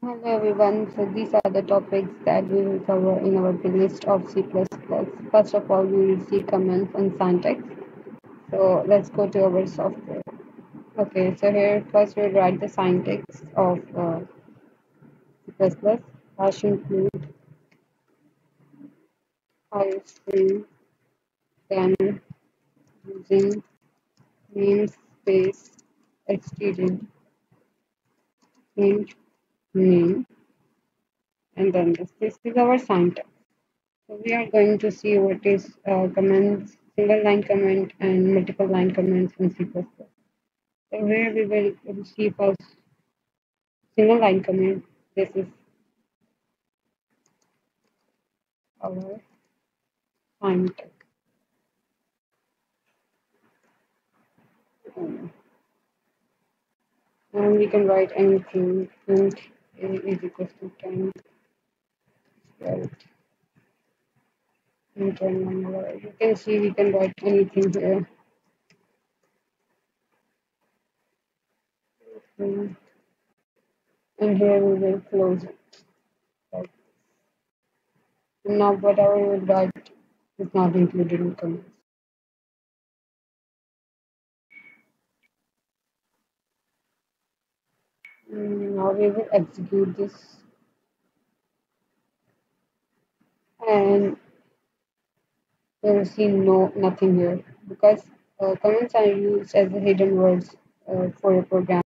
Hello everyone, so these are the topics that we will cover in our playlist of C++. First of all, we will see commands and syntax. So let's go to our software. Okay, so here first we'll write the syntax of C++. Hash include file string, then using namespace std int name, and then this is our syntax. So we are going to see what is commands, single line comment and multiple line comments in C++. So here we will see first single line comment. This is our syntax. Um, and we can write anything. Int a is equals to 10, 12, int one number. You can see we can write anything here. Um, and here we will close it. Right. And now whatever we will write is not included in comments. Now we will execute this, and you will see nothing here because comments are used as the hidden words for a program.